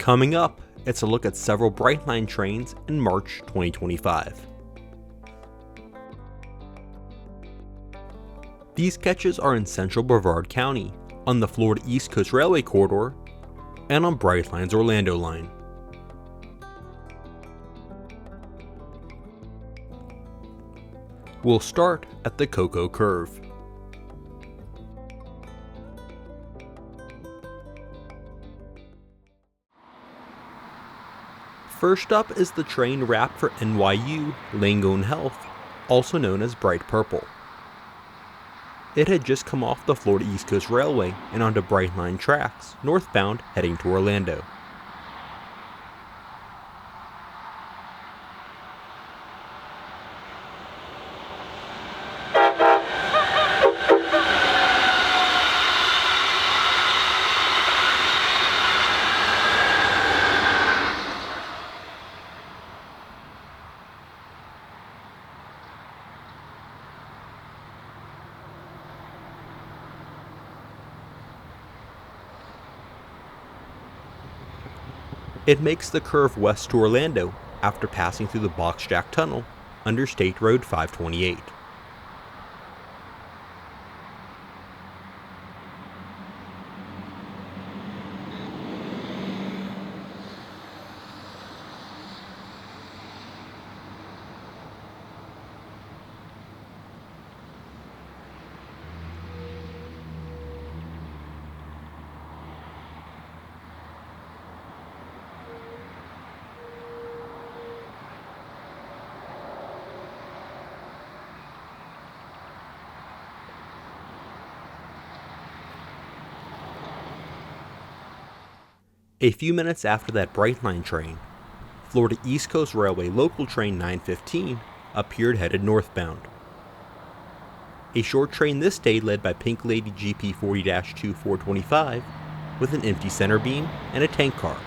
Coming up, it's a look at several Brightline trains in March 2025. These sketches are in central Brevard County, on the Florida East Coast Railway Corridor, and on Brightline's Orlando line. We'll start at the Cocoa Curve. First up is the train wrapped for NYU Langone Health, also known as BrightPurple. It had just come off the Florida East Coast Railway and onto Brightline tracks, northbound heading to Orlando. It makes the curve west to Orlando after passing through the Boxjack Tunnel under State Road 528. A few minutes after that Brightline train, Florida East Coast Railway local train 915 appeared headed northbound. A short train this day led by Pink Lady GP 40-2 425 with an empty center beam and a tank car.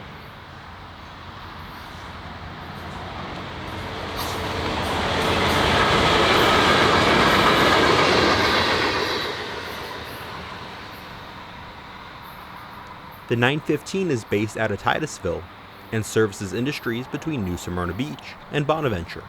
The 915 is based out of Titusville and services industries between New Smyrna Beach and Bonaventure.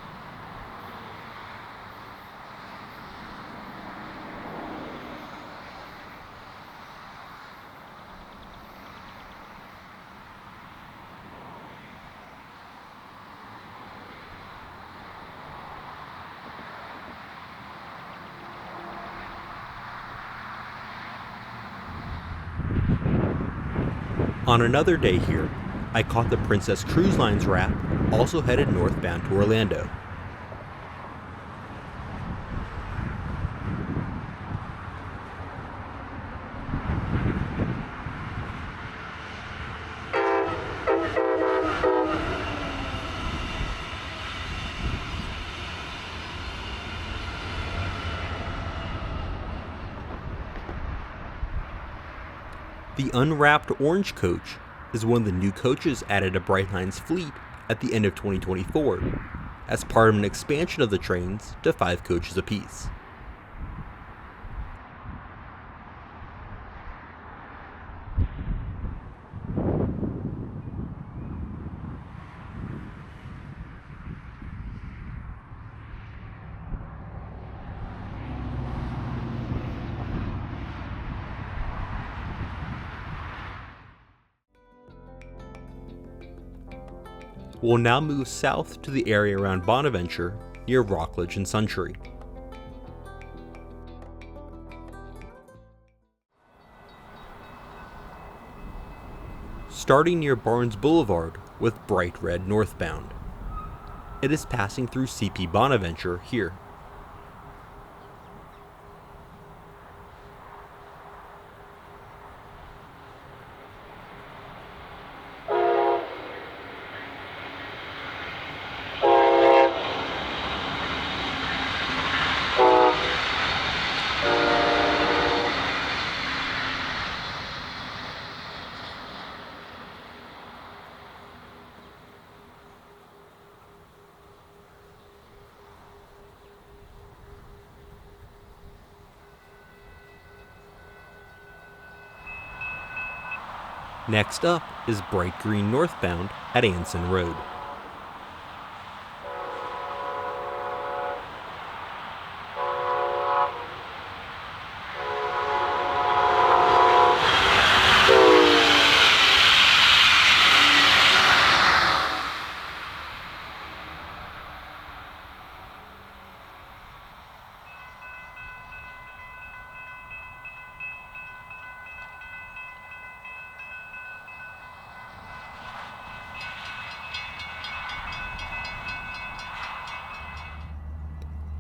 On another day here, I caught the Princess Cruise Lines wrap, also headed northbound to Orlando. The unwrapped orange coach is one of the new coaches added to Brightline's fleet at the end of 2024, as part of an expansion of the trains to 5 coaches apiece. We'll now move south to the area around Bonaventure near Rockledge and Suntree. Starting near Barnes Boulevard with BrightRed northbound. It is passing through CP Bonaventure here. Next up is BrightGreen northbound at Anson Road.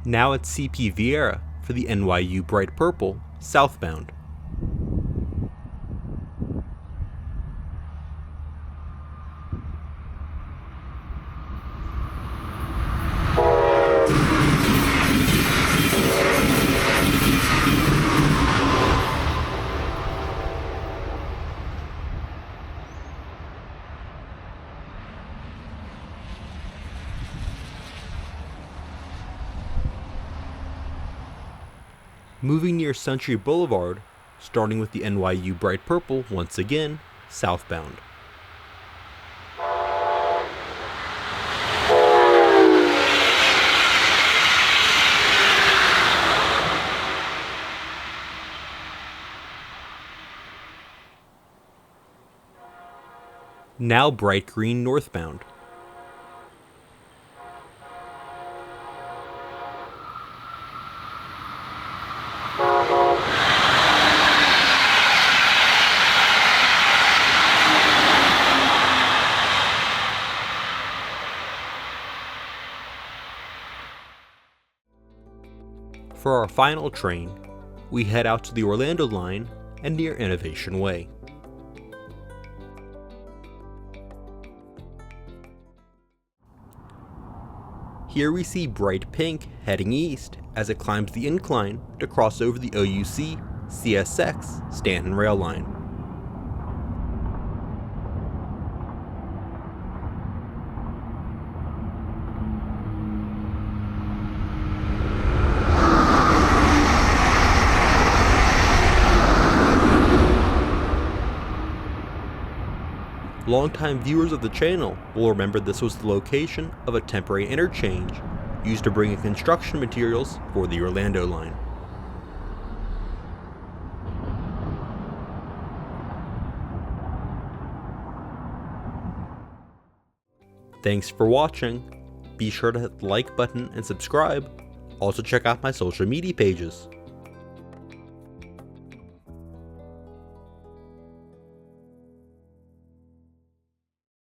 Now at CP Vieira for the NYU BrightPurple southbound. Moving near Suntree Boulevard, starting with the NYU BrightPurple once again, southbound. Now BrightGreen northbound. For our final train, we head out to the Orlando line and near Innovation Way. Here we see BrightPink heading east as it climbs the incline to cross over the OUC CSX Stanton rail line. Longtime viewers of the channel will remember this was the location of a temporary interchange used to bring in construction materials for the Orlando line. Thanks for watching. Be sure to hit the like button and subscribe. Also check out my social media pages.